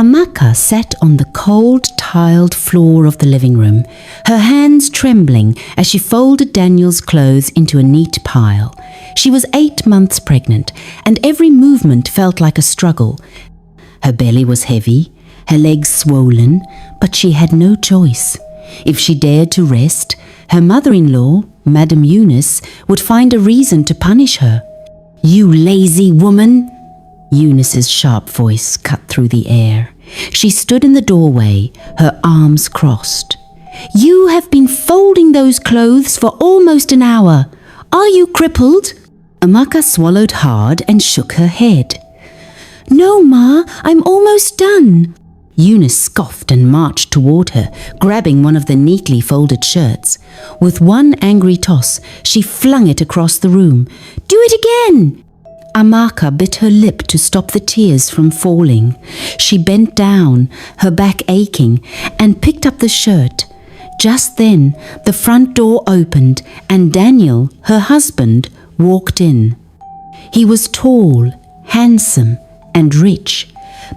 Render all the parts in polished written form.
Amaka sat on the cold, tiled floor of the living room, her hands trembling as she folded Daniel's clothes into a neat pile. She was 8 months pregnant, and every movement felt like a struggle. Her belly was heavy, her legs swollen, but she had no choice. If she dared to rest, her mother-in-law, Madame Eunice, would find a reason to punish her. "You lazy woman!" Eunice's sharp voice cut through the air. She stood in the doorway, her arms crossed. "You have been folding those clothes for almost an hour. Are you crippled?" Amaka swallowed hard and shook her head. "No, Ma, I'm almost done." Eunice scoffed and marched toward her, grabbing one of the neatly folded shirts. With one angry toss, she flung it across the room. "Do it again!" Amaka bit her lip to stop the tears from falling. She bent down, her back aching, and picked up the shirt. Just then, the front door opened and Daniel, her husband, walked in. He was tall, handsome, and rich,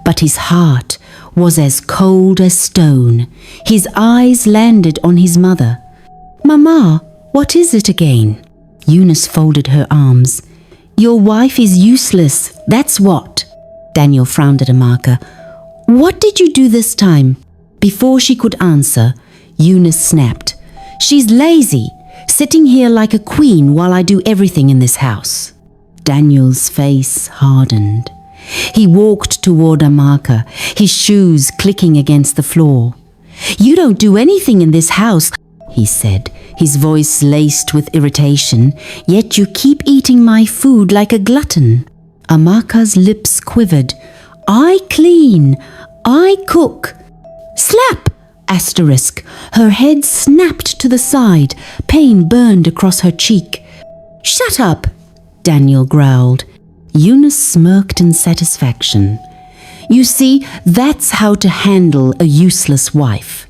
but his heart was as cold as stone. His eyes landed on his mother. "Mama, what is it again?" Eunice folded her arms. "Your wife is useless, that's what." Daniel frowned at Amaka. "What did you do this time?" Before she could answer, Eunice snapped. "She's lazy, sitting here like a queen while I do everything in this house." Daniel's face hardened. He walked toward Amaka, his shoes clicking against the floor. "You don't do anything in this house," he said, his voice laced with irritation, "yet you keep eating my food like a glutton." Amaka's lips quivered. "I clean. I cook." Slap! Asterisk. Her head snapped to the side. Pain burned across her cheek. "Shut up!" Daniel growled. Eunice smirked in satisfaction. "You see, that's how to handle a useless wife."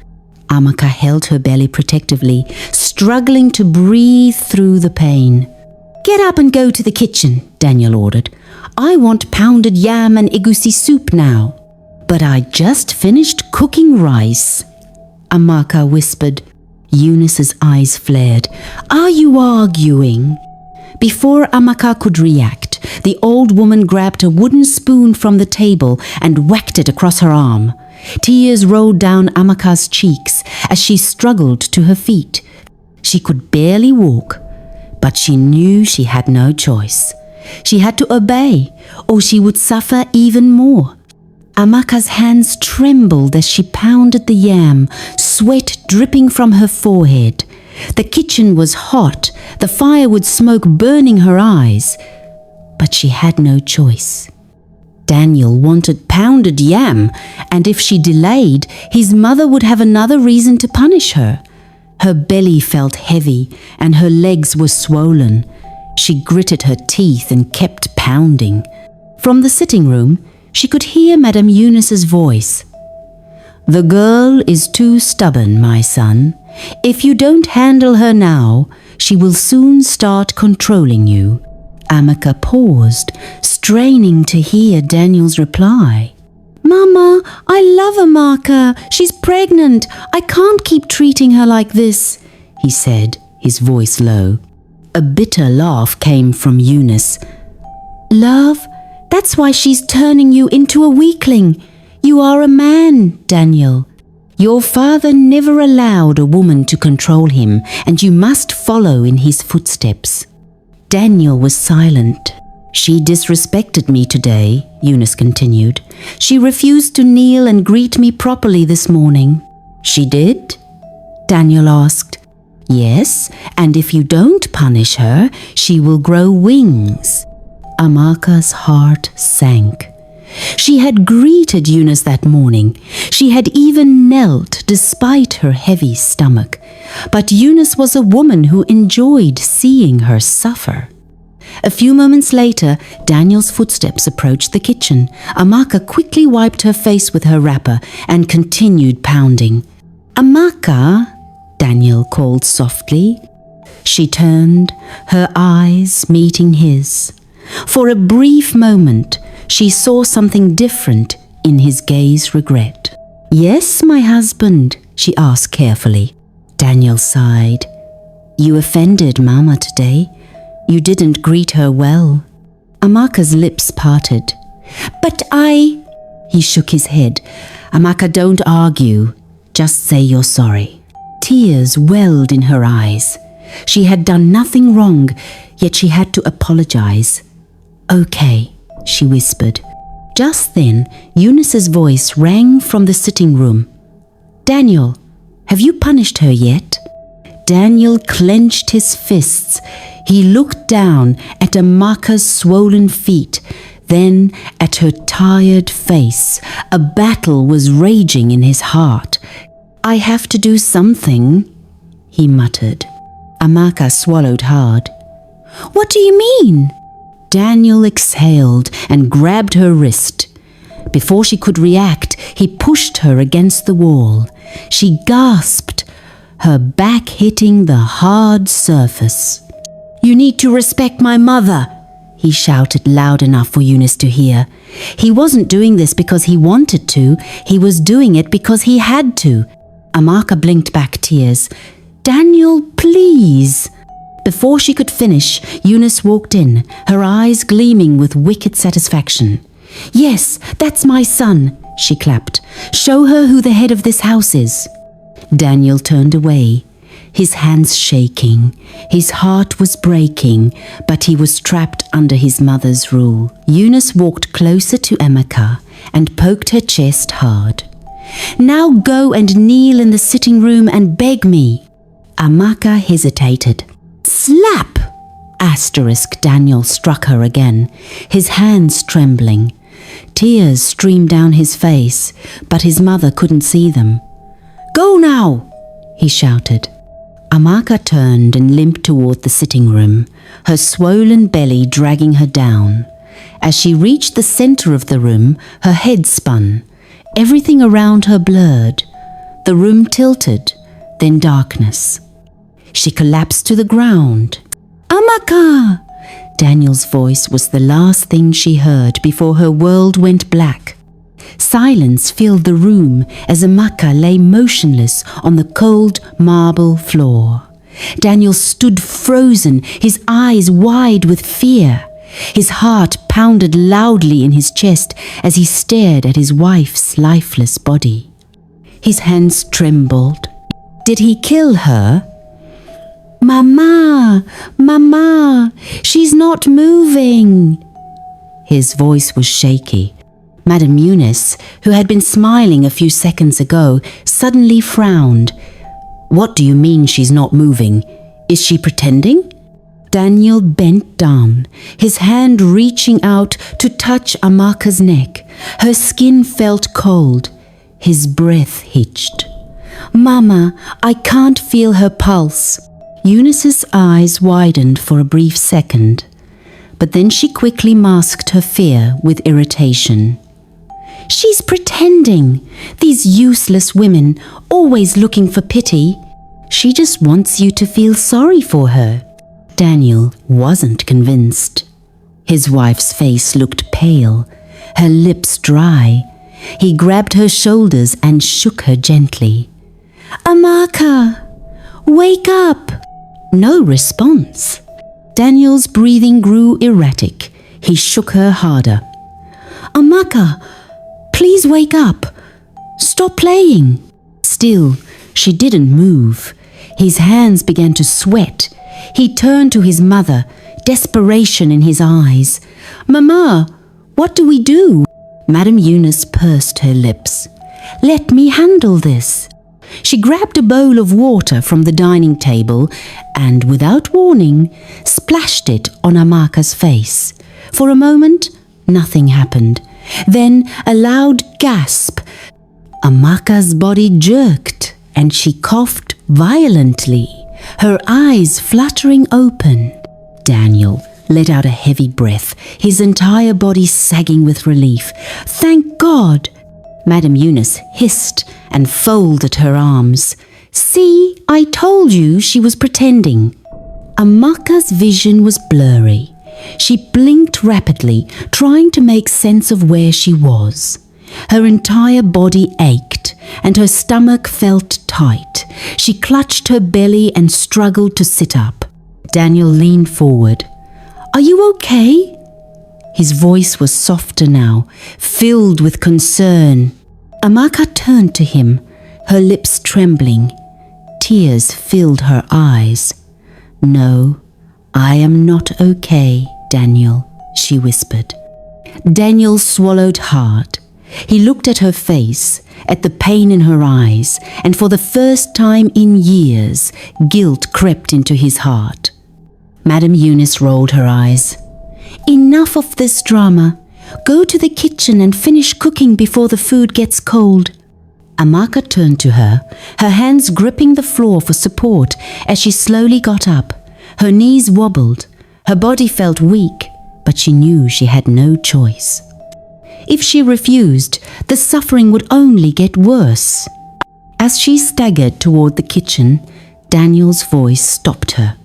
Amaka held her belly protectively, struggling to breathe through the pain. "Get up and go to the kitchen," Daniel ordered. "I want pounded yam and egusi soup now." "But I just finished cooking rice," Amaka whispered. Eunice's eyes flared. "Are you arguing?" Before Amaka could react, the old woman grabbed a wooden spoon from the table and whacked it across her arm. Tears rolled down Amaka's cheeks as she struggled to her feet. She could barely walk, but she knew she had no choice. She had to obey, or she would suffer even more. Amaka's hands trembled as she pounded the yam, sweat dripping from her forehead. The kitchen was hot, the firewood smoke burning her eyes, but she had no choice. Daniel wanted pounded yam, and if she delayed, his mother would have another reason to punish her. Her belly felt heavy, and her legs were swollen. She gritted her teeth and kept pounding. From the sitting room, she could hear Madame Eunice's voice. "The girl is too stubborn, my son. If you don't handle her now, she will soon start controlling you." Amaka paused, straining to hear Daniel's reply. "Mama, I love Amaka. She's pregnant. I can't keep treating her like this," he said, his voice low. A bitter laugh came from Eunice. "Love, that's why she's turning you into a weakling. You are a man, Daniel. Your father never allowed a woman to control him, and you must follow in his footsteps." Daniel was silent. "She disrespected me today," Eunice continued. "She refused to kneel and greet me properly this morning." "She did?" Daniel asked. "Yes, and if you don't punish her, she will grow wings." Amaka's heart sank. She had greeted Eunice that morning. She had even knelt despite her heavy stomach. But Eunice was a woman who enjoyed seeing her suffer. A few moments later, Daniel's footsteps approached the kitchen. Amaka quickly wiped her face with her wrapper and continued pounding. "Amaka," Daniel called softly. She turned, her eyes meeting his. For a brief moment, she saw something different in his gaze regret. "Yes, my husband," she asked carefully. Daniel sighed. "You offended Mama today. You didn't greet her well." Amaka's lips parted. "But I—" He shook his head. "Amaka, don't argue. Just say you're sorry." Tears welled in her eyes. She had done nothing wrong, yet she had to apologize. "Okay," she whispered. Just then, Eunice's voice rang from the sitting room. "Daniel, have you punished her yet?" Daniel clenched his fists. He looked down at Amaka's swollen feet, then at her tired face. A battle was raging in his heart. "I have to do something," he muttered. Amaka swallowed hard. "What do you mean?" Daniel exhaled and grabbed her wrist. Before she could react, he pushed her against the wall. She gasped, her back hitting the hard surface. "You need to respect my mother," he shouted loud enough for Eunice to hear. He wasn't doing this because he wanted to. He was doing it because he had to. Amaka blinked back tears. "Daniel, please." Before she could finish, Eunice walked in, her eyes gleaming with wicked satisfaction. "Yes, that's my son," she clapped. "Show her who the head of this house is." Daniel turned away, his hands shaking. His heart was breaking, but he was trapped under his mother's rule. Eunice walked closer to Amaka and poked her chest hard. "Now go and kneel in the sitting room and beg me." Amaka hesitated. "Slap!" Daniel struck her again, his hands trembling. Tears streamed down his face, but his mother couldn't see them. "Go now!" he shouted. Amaka turned and limped toward the sitting room, her swollen belly dragging her down. As she reached the center of the room, her head spun. Everything around her blurred. The room tilted, then darkness. She collapsed to the ground. "Amaka!" Daniel's voice was the last thing she heard before her world went black. Silence filled the room as Amaka lay motionless on the cold marble floor. Daniel stood frozen, his eyes wide with fear. His heart pounded loudly in his chest as he stared at his wife's lifeless body. His hands trembled. Did he kill her? "Mama! Mama! She's not moving!" His voice was shaky. Madame Eunice, who had been smiling a few seconds ago, suddenly frowned. "What do you mean she's not moving? Is she pretending?" Daniel bent down, his hand reaching out to touch Amaka's neck. Her skin felt cold. His breath hitched. "Mama, I can't feel her pulse." Eunice's eyes widened for a brief second, but then she quickly masked her fear with irritation. "She's pretending. These useless women, always looking for pity. She just wants you to feel sorry for her." Daniel wasn't convinced. His wife's face looked pale, her lips dry. He grabbed her shoulders and shook her gently. "Amaka, wake up!" No response. Daniel's breathing grew erratic. He shook her harder. "Amaka, please wake up. Stop playing." Still, she didn't move. His hands began to sweat. He turned to his mother, desperation in his eyes. "Mama, what do we do?" Madame Eunice pursed her lips. "Let me handle this." She grabbed a bowl of water from the dining table and, without warning, splashed it on Amaka's face. For a moment, nothing happened. Then a loud gasp. Amaka's body jerked and she coughed violently, her eyes fluttering open. Daniel let out a heavy breath, his entire body sagging with relief. "Thank God!" Madame Eunice hissed and folded her arms. "See, I told you she was pretending." Amaka's vision was blurry. She blinked rapidly, trying to make sense of where she was. Her entire body ached and her stomach felt tight. She clutched her belly and struggled to sit up. Daniel leaned forward. "Are you okay?" His voice was softer now, filled with concern. Amaka turned to him, her lips trembling. Tears filled her eyes. "No, I am not okay, Daniel," she whispered. Daniel swallowed hard. He looked at her face, at the pain in her eyes, and for the first time in years, guilt crept into his heart. Madam Eunice rolled her eyes. "Enough of this drama. Go to the kitchen and finish cooking before the food gets cold." Amaka turned to her, her hands gripping the floor for support as she slowly got up. Her knees wobbled. Her body felt weak, but she knew she had no choice. If she refused, the suffering would only get worse. As she staggered toward the kitchen, Daniel's voice stopped her.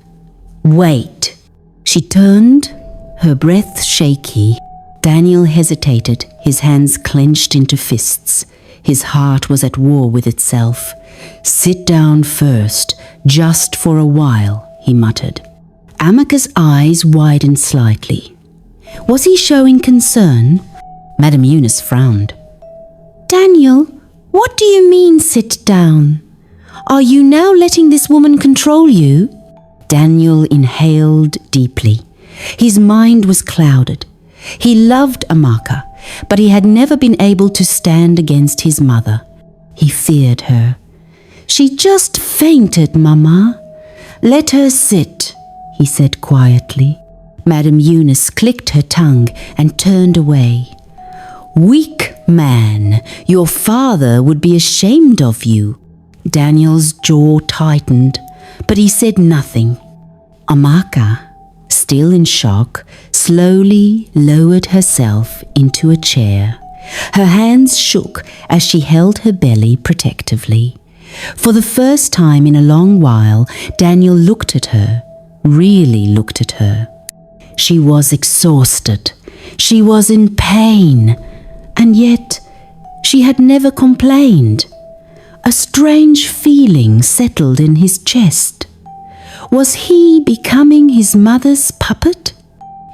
"Wait." She turned, her breath shaky. Daniel hesitated, his hands clenched into fists. His heart was at war with itself. "Sit down first, just for a while," he muttered. Amaka's eyes widened slightly. Was he showing concern? Madam Eunice frowned. "Daniel, what do you mean sit down? Are you now letting this woman control you?" Daniel inhaled deeply. His mind was clouded. He loved Amaka, but he had never been able to stand against his mother. He feared her. "She just fainted, Mama." "Let her sit," he said quietly. Madam Eunice clicked her tongue and turned away. "Weak man, your father would be ashamed of you." Daniel's jaw tightened, but he said nothing. Amaka, still in shock, slowly lowered herself into a chair. Her hands shook as she held her belly protectively. For the first time in a long while, Daniel looked at her, really looked at her. She was exhausted. She was in pain. And yet, she had never complained. A strange feeling settled in his chest. Was he becoming his mother's puppet?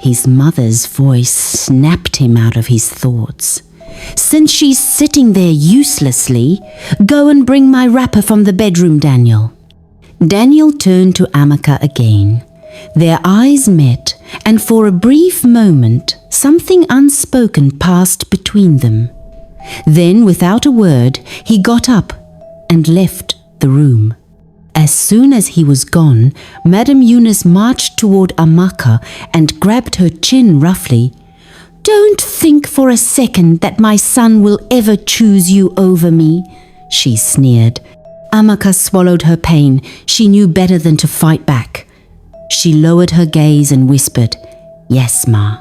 His mother's voice snapped him out of his thoughts. "Since she's sitting there uselessly, go and bring my wrapper from the bedroom, Daniel." Daniel turned to Amaka again. Their eyes met, and for a brief moment, something unspoken passed between them. Then, without a word, he got up and left the room. As soon as he was gone, Madam Eunice marched toward Amaka and grabbed her chin roughly. "Don't think for a second that my son will ever choose you over me," she sneered. Amaka swallowed her pain. She knew better than to fight back. She lowered her gaze and whispered, "Yes, Ma."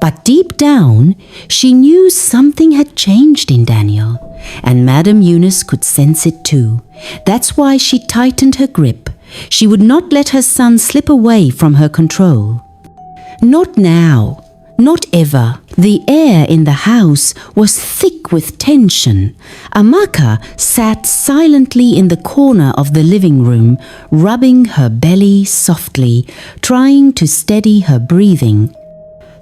But deep down, she knew something had changed in Daniel, and Madam Eunice could sense it too. That's why she tightened her grip. She would not let her son slip away from her control. Not now, not ever. The air in the house was thick with tension. Amaka sat silently in the corner of the living room, rubbing her belly softly, trying to steady her breathing.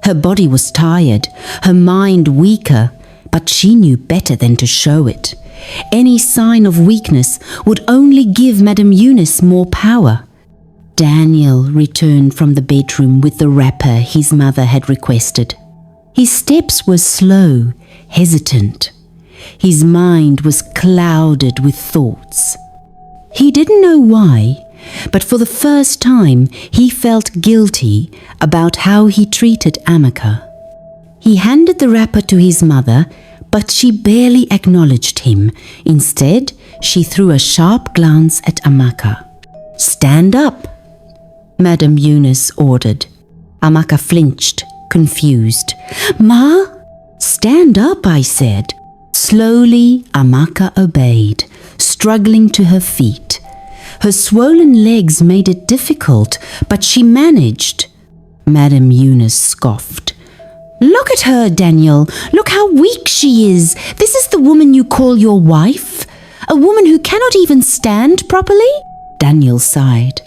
Her body was tired, her mind weaker, but she knew better than to show it. Any sign of weakness would only give Madam Eunice more power. Daniel returned from the bedroom with the wrapper his mother had requested. His steps were slow, hesitant. His mind was clouded with thoughts. He didn't know why, but for the first time he felt guilty about how he treated Amaka. He handed the wrapper to his mother, but she barely acknowledged him. Instead, she threw a sharp glance at Amaka. "Stand up," Madam Eunice ordered. Amaka flinched, confused. "Ma?" "Stand up," I said. Slowly, Amaka obeyed, struggling to her feet. Her swollen legs made it difficult, but she managed. Madam Eunice scoffed. Look at her, Daniel. Look how weak she is. This is the woman you call your wife? A woman who cannot even stand properly? Daniel sighed.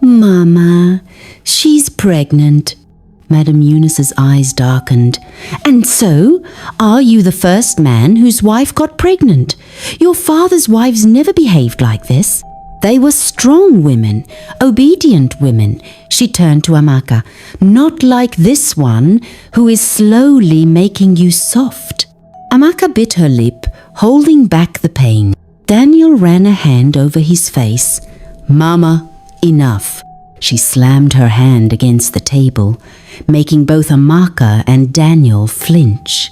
Mama, she's pregnant. Madame Eunice's eyes darkened. And so, are you the first man whose wife got pregnant? Your father's wives never behaved like this. They were strong women, obedient women. She turned to Amaka. Not like this one, who is slowly making you soft. Amaka bit her lip, holding back the pain. Daniel ran a hand over his face. Mama, enough. She slammed her hand against the table, making both Amaka and Daniel flinch.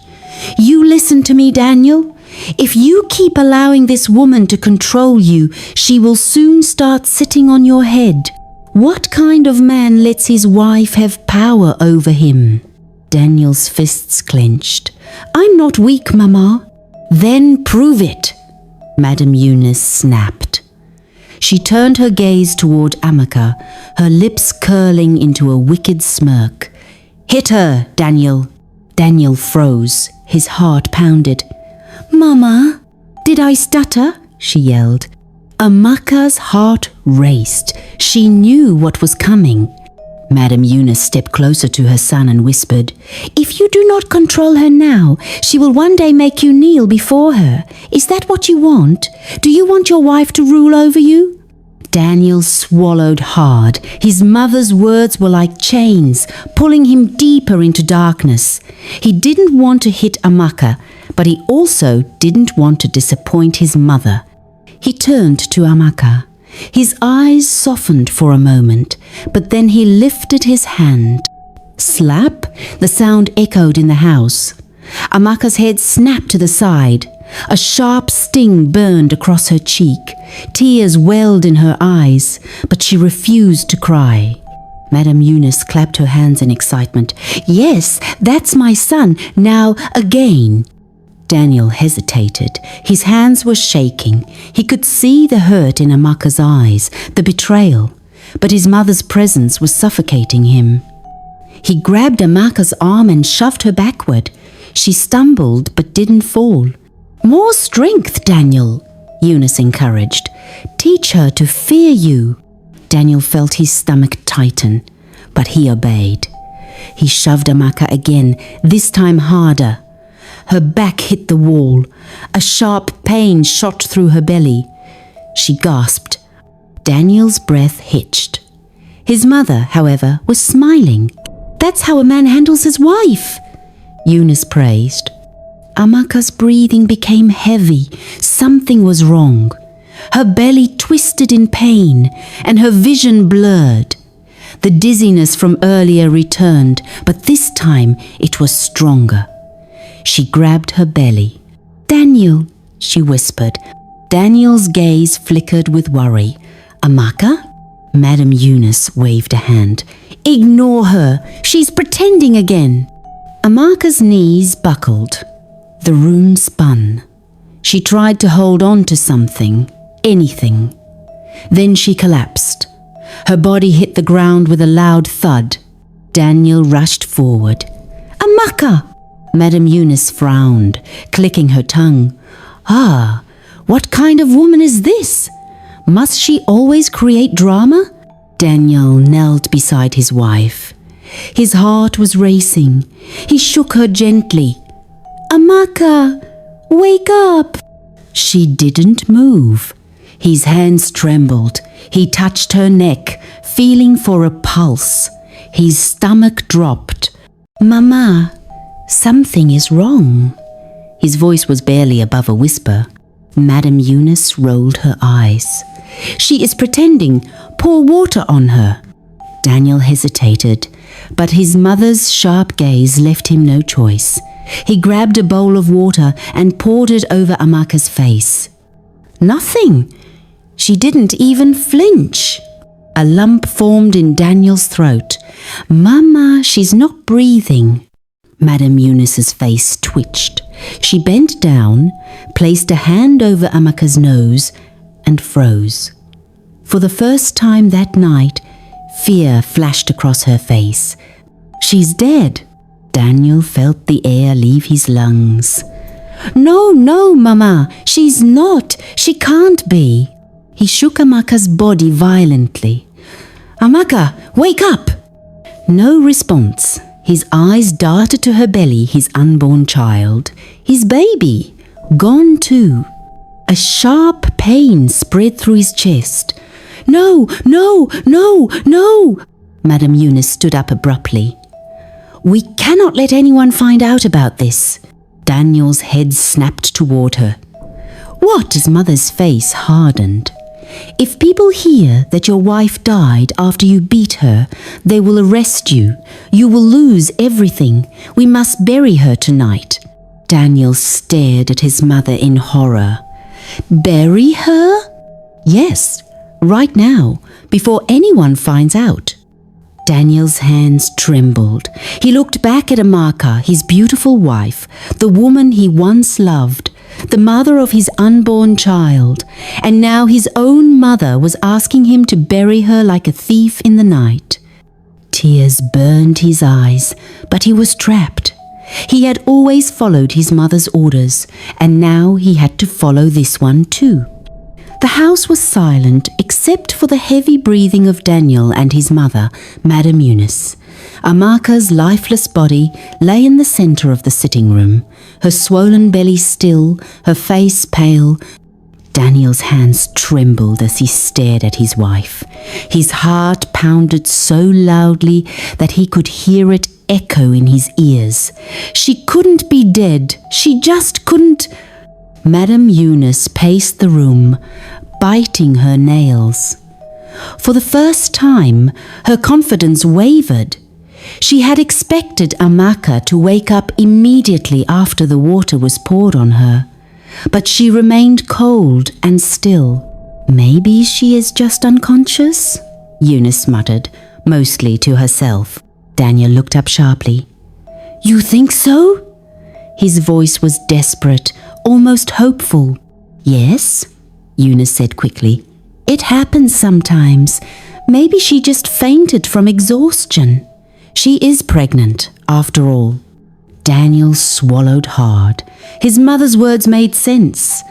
You listen to me, Daniel. If you keep allowing this woman to control you, she will soon start sitting on your head. What kind of man lets his wife have power over him? Daniel's fists clenched. I'm not weak, Mama. Then prove it. Madame Eunice snapped. She turned her gaze toward Amaka, her lips curling into a wicked smirk. Hit her, Daniel. Daniel froze. His heart pounded. Mama, did I stutter? She yelled. Amaka's heart raced. She knew what was coming. Madame Eunice stepped closer to her son and whispered, If you do not control her now, she will one day make you kneel before her. Is that what you want? Do you want your wife to rule over you? Daniel swallowed hard. His mother's words were like chains, pulling him deeper into darkness. He didn't want to hit Amaka, but he also didn't want to disappoint his mother. He turned to Amaka. His eyes softened for a moment, but then he lifted his hand. Slap! The sound echoed in the house. Amaka's head snapped to the side. A sharp sting burned across her cheek. Tears welled in her eyes, but she refused to cry. Madame Eunice clapped her hands in excitement. Yes, that's my son. Now again. Daniel hesitated. His hands were shaking. He could see the hurt in Amaka's eyes, the betrayal, but his mother's presence was suffocating him. He grabbed Amaka's arm and shoved her backward. She stumbled but didn't fall. More strength, Daniel, Eunice encouraged. Teach her to fear you. Daniel felt his stomach tighten, but he obeyed. He shoved Amaka again, this time harder. Her back hit the wall. A sharp pain shot through her belly. She gasped. Daniel's breath hitched. His mother, however, was smiling. That's how a man handles his wife, Eunice praised. Amaka's breathing became heavy. Something was wrong. Her belly twisted in pain, and her vision blurred. The dizziness from earlier returned, but this time it was stronger. She grabbed her belly. Daniel, she whispered. Daniel's gaze flickered with worry. Amaka? Madame Eunice waved a hand. Ignore her. She's pretending again. Amaka's knees buckled. The room spun. She tried to hold on to something, anything. Then she collapsed. Her body hit the ground with a loud thud. Daniel rushed forward. Amaka! Madame Eunice frowned, clicking her tongue. Ah, what kind of woman is this? Must she always create drama? Daniel knelt beside his wife. His heart was racing. He shook her gently. Amaka, wake up! She didn't move. His hands trembled. He touched her neck, feeling for a pulse. His stomach dropped. Mama, something is wrong. His voice was barely above a whisper. Madame Eunice rolled her eyes. She is pretending. Pour water on her. Daniel hesitated, but his mother's sharp gaze left him no choice. He grabbed a bowl of water and poured it over Amaka's face. Nothing. She didn't even flinch. A lump formed in Daniel's throat. Mama, she's not breathing. Madame Eunice's face twitched. She bent down, placed a hand over Amaka's nose, and froze. For the first time that night, fear flashed across her face. She's dead. Daniel felt the air leave his lungs. No, no, Mama, she's not. She can't be. He shook Amaka's body violently. Amaka, wake up! No response. His eyes darted to her belly, his unborn child. His baby. Gone too. A sharp pain spread through his chest. No, no, no, no! Madame Eunice stood up abruptly. We cannot let anyone find out about this. Daniel's head snapped toward her. What? His mother's face hardened. If people hear that your wife died after you beat her, they will arrest you. You will lose everything. We must bury her tonight. Daniel stared at his mother in horror. Bury her? Yes, right now, before anyone finds out. Daniel's hands trembled. He looked back at Amaka, his beautiful wife, the woman he once loved, the mother of his unborn child, and now his own mother was asking him to bury her like a thief in the night. Tears burned his eyes, but he was trapped. He had always followed his mother's orders, and now he had to follow this one too. The house was silent except for the heavy breathing of Daniel and his mother, Madame Eunice. Amaka's lifeless body lay in the center of the sitting room, her swollen belly still, her face pale. Daniel's hands trembled as he stared at his wife. His heart pounded so loudly that he could hear it echo in his ears. She couldn't be dead. She just couldn't. Madame Eunice paced the room, biting her nails. For the first time, her confidence wavered. She had expected Amaka to wake up immediately after the water was poured on her, but she remained cold and still. Maybe she is just unconscious, Eunice muttered, mostly to herself. Daniel looked up sharply. You think so? His voice was desperate, almost hopeful. Yes, Eunice said quickly. It happens sometimes. Maybe she just fainted from exhaustion. She is pregnant, after all. Daniel swallowed hard. His mother's words made sense.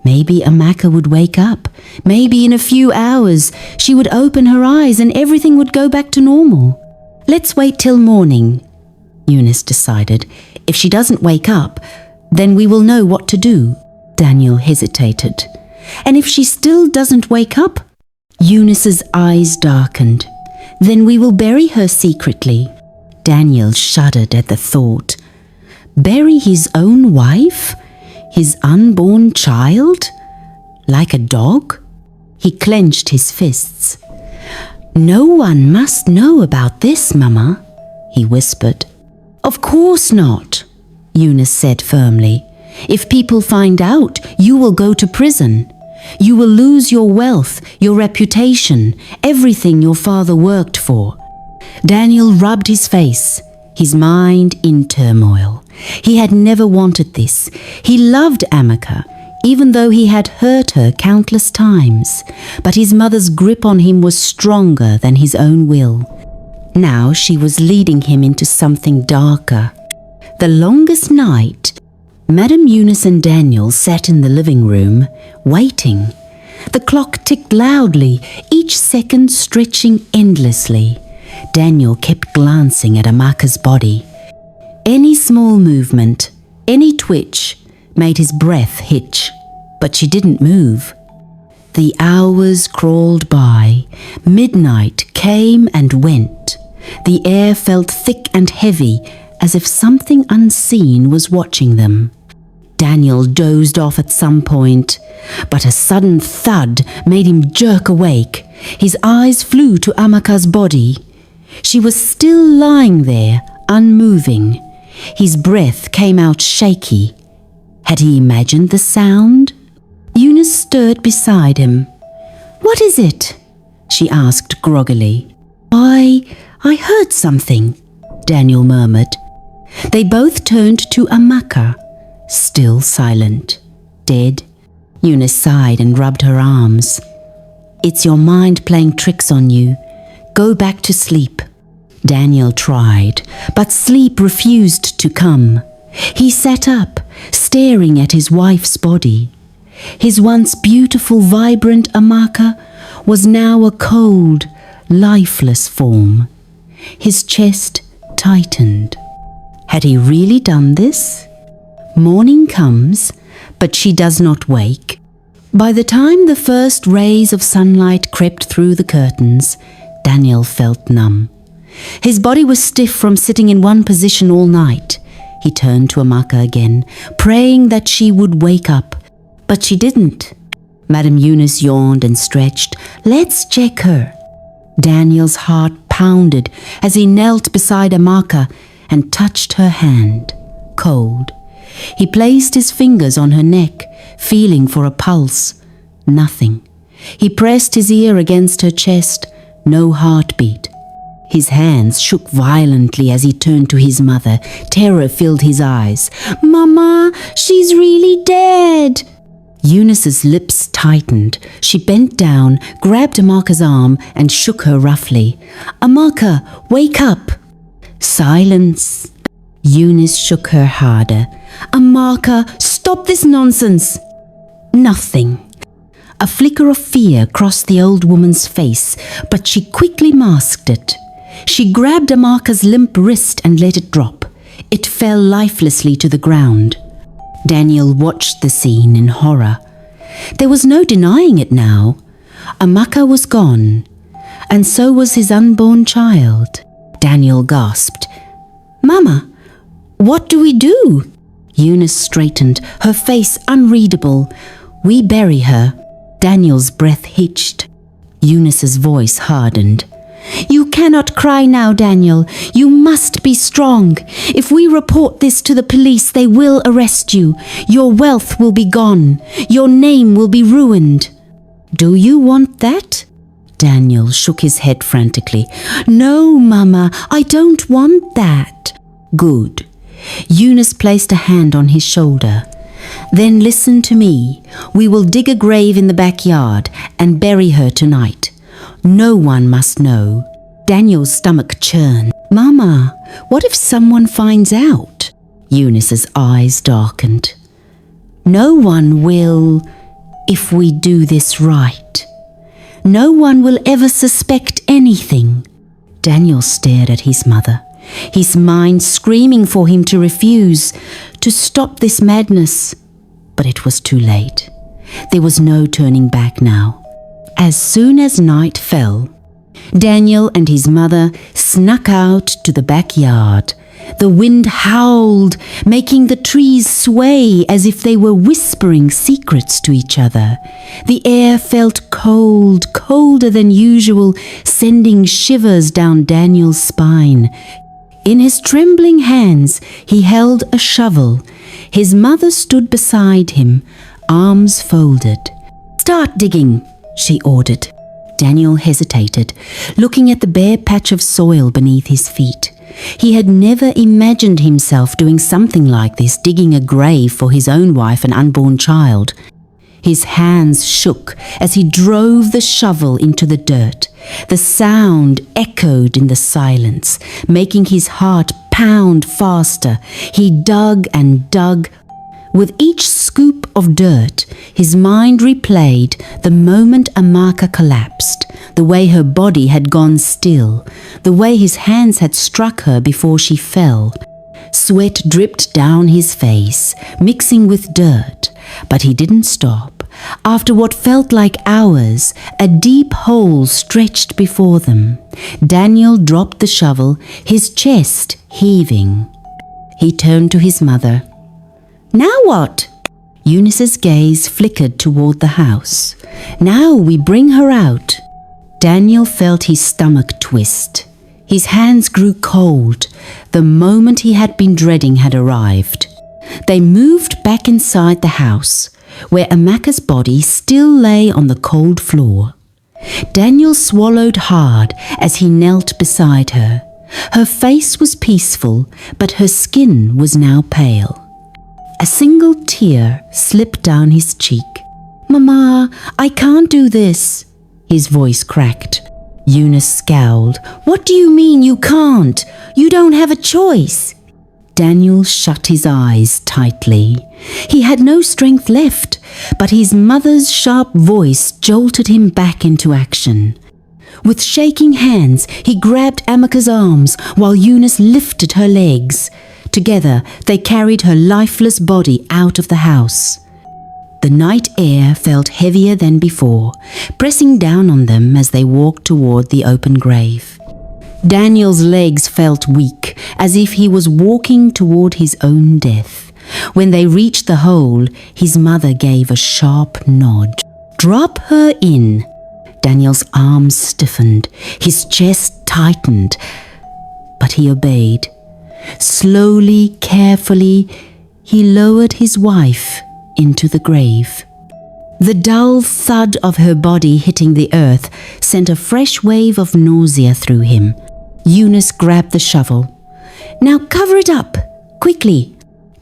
Maybe Amaka would wake up. Maybe in a few hours she would open her eyes and everything would go back to normal. Let's wait till morning, Eunice decided. If she doesn't wake up, then we will know what to do. Daniel hesitated. And if she still doesn't wake up? Eunice's eyes darkened. Then we will bury her secretly. Daniel shuddered at the thought. Bury his own wife? His unborn child? Like a dog? He clenched his fists. No one must know about this, Mama, he whispered. Of course not, Eunice said firmly. If people find out, you will go to prison. You will lose your wealth, your reputation, everything your father worked for. Daniel rubbed his face, his mind in turmoil. He had never wanted this. He loved Amaka, even though he had hurt her countless times. But his mother's grip on him was stronger than his own will. Now she was leading him into something darker. The longest night, Madame Eunice and Daniel sat in the living room, waiting. The clock ticked loudly, each second stretching endlessly. Daniel kept glancing at Amaka's body. Any small movement, any twitch, made his breath hitch, but she didn't move. The hours crawled by. Midnight came and went. The air felt thick and heavy, as if something unseen was watching them. Daniel dozed off at some point, but a sudden thud made him jerk awake. His eyes flew to Amaka's body. She was still lying there, unmoving. His breath came out shaky. Had he imagined the sound? Eunice stirred beside him. What is it? She asked groggily. I heard something, Daniel murmured. They both turned to Amaka, still silent, dead. Eunice sighed and rubbed her arms. It's your mind playing tricks on you. Go back to sleep. Daniel tried, but sleep refused to come. He sat up, staring at his wife's body. His once beautiful, vibrant Amaka was now a cold, lifeless form. His chest tightened. Had he really done this? Morning comes, but she does not wake. By the time the first rays of sunlight crept through the curtains, Daniel felt numb. His body was stiff from sitting in one position all night. He turned to Amaka again, praying that she would wake up, but she didn't. Madame Eunice yawned and stretched. "Let's check her." Daniel's heart pounded as he knelt beside Amaka and touched her hand, cold. He placed his fingers on her neck, feeling for a pulse. Nothing. He pressed his ear against her chest. No heartbeat. His hands shook violently as he turned to his mother. Terror filled his eyes. "Mama, she's really dead." Eunice's lips tightened. She bent down, grabbed Amaka's arm and shook her roughly. "Amaka, wake up!" Silence. Eunice shook her harder. "Amaka, stop this nonsense!" Nothing. A flicker of fear crossed the old woman's face, but she quickly masked it. She grabbed Amaka's limp wrist and let it drop. It fell lifelessly to the ground. Daniel watched the scene in horror. There was no denying it now. Amaka was gone, and so was his unborn child. Daniel gasped. "Mama, what do we do?" Eunice straightened, her face unreadable. "We bury her." Daniel's breath hitched. Eunice's voice hardened. "You cannot cry now, Daniel. You must be strong. If we report this to the police, they will arrest you. Your wealth will be gone. Your name will be ruined." "Do you want that?" Daniel shook his head frantically. "No, Mama, I don't want that." "Good." Eunice placed a hand on his shoulder. "Then listen to me. We will dig a grave in the backyard and bury her tonight. No one must know." Daniel's stomach churned. "Mama, what if someone finds out?" Eunice's eyes darkened. "No one will, if we do this right. No one will ever suspect anything." Daniel stared at his mother, his mind screaming for him to refuse, to stop this madness. But it was too late. There was no turning back now. As soon as night fell, Daniel and his mother snuck out to the backyard. The wind howled, making the trees sway as if they were whispering secrets to each other. The air felt cold, colder than usual, sending shivers down Daniel's spine. In his trembling hands, he held a shovel. His mother stood beside him, arms folded. "Start digging," she ordered. Daniel hesitated, looking at the bare patch of soil beneath his feet. He had never imagined himself doing something like this, digging a grave for his own wife and unborn child. His hands shook as he drove the shovel into the dirt. The sound echoed in the silence, making his heart pound faster. He dug and dug. With each scoop of dirt, his mind replayed the moment Amaka collapsed, the way her body had gone still, the way his hands had struck her before she fell. Sweat dripped down his face, mixing with dirt, but he didn't stop. After what felt like hours, a deep hole stretched before them. Daniel dropped the shovel, his chest heaving. He turned to his mother. "Now what?" Eunice's gaze flickered toward the house. "Now we bring her out." Daniel felt his stomach twist. His hands grew cold. The moment he had been dreading had arrived. They moved back inside the house, where Amaka's body still lay on the cold floor. Daniel swallowed hard as he knelt beside her. Her face was peaceful, but her skin was now pale. A single tear slipped down his cheek. "Mama, I can't do this." His voice cracked. Eunice scowled. "What do you mean you can't? You don't have a choice." Daniel shut his eyes tightly. He had no strength left, but his mother's sharp voice jolted him back into action. With shaking hands, he grabbed Amaka's arms while Eunice lifted her legs. Together, they carried her lifeless body out of the house. The night air felt heavier than before, pressing down on them as they walked toward the open grave. Daniel's legs felt weak, as if he was walking toward his own death. When they reached the hole, his mother gave a sharp nod. "Drop her in." Daniel's arms stiffened, his chest tightened, but he obeyed. Slowly, carefully, he lowered his wife into the grave. The dull thud of her body hitting the earth sent a fresh wave of nausea through him. Eunice grabbed the shovel. "Now cover it up, quickly."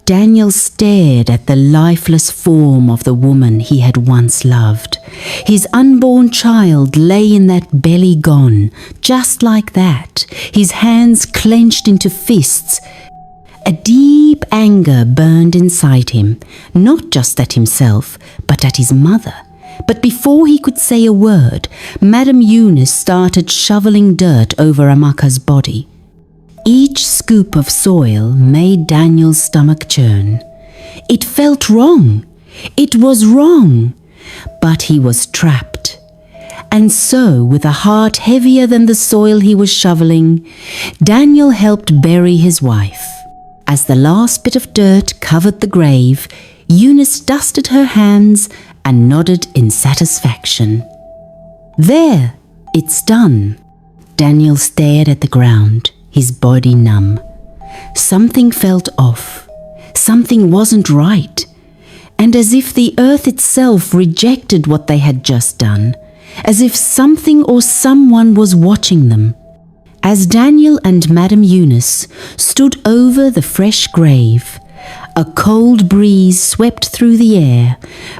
Daniel stared at the lifeless form of the woman he had once loved. His unborn child lay in that belly gone, just like that, his hands clenched into fists. A deep anger burned inside him, not just at himself, but at his mother. But before he could say a word, Madame Eunice started shoveling dirt over Amaka's body. Each scoop of soil made Daniel's stomach churn. It felt wrong. It was wrong. But he was trapped. And so, with a heart heavier than the soil he was shoveling, Daniel helped bury his wife. As the last bit of dirt covered the grave, Eunice dusted her hands and nodded in satisfaction. "There, it's done." Daniel stared at the ground, his body numb. Something felt off. Something wasn't right. And as if the earth itself rejected what they had just done, as if something or someone was watching them. As Daniel and Madame Eunice stood over the fresh grave, a cold breeze swept through the air,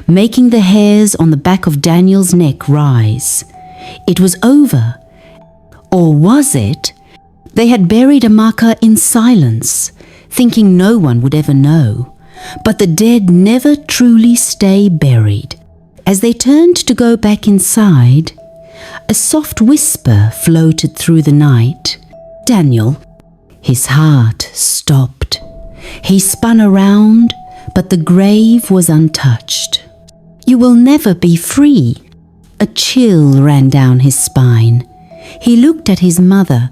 making the hairs on the back of Daniel's neck rise. It was over. Or was it? They had buried Amaka in silence, thinking no one would ever know. But the dead never truly stay buried. As they turned to go back inside, a soft whisper floated through the night. "Daniel." His heart stopped. He spun around, but the grave was untouched. "You will never be free." A chill ran down his spine. He looked at his mother,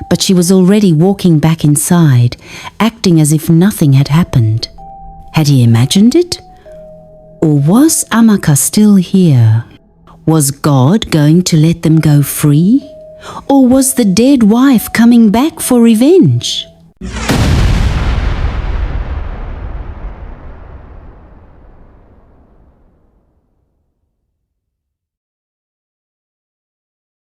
but she was already walking back inside, acting as if nothing had happened. Had he imagined it? Or was Amaka still here? Was God going to let them go free? Or was the dead wife coming back for revenge?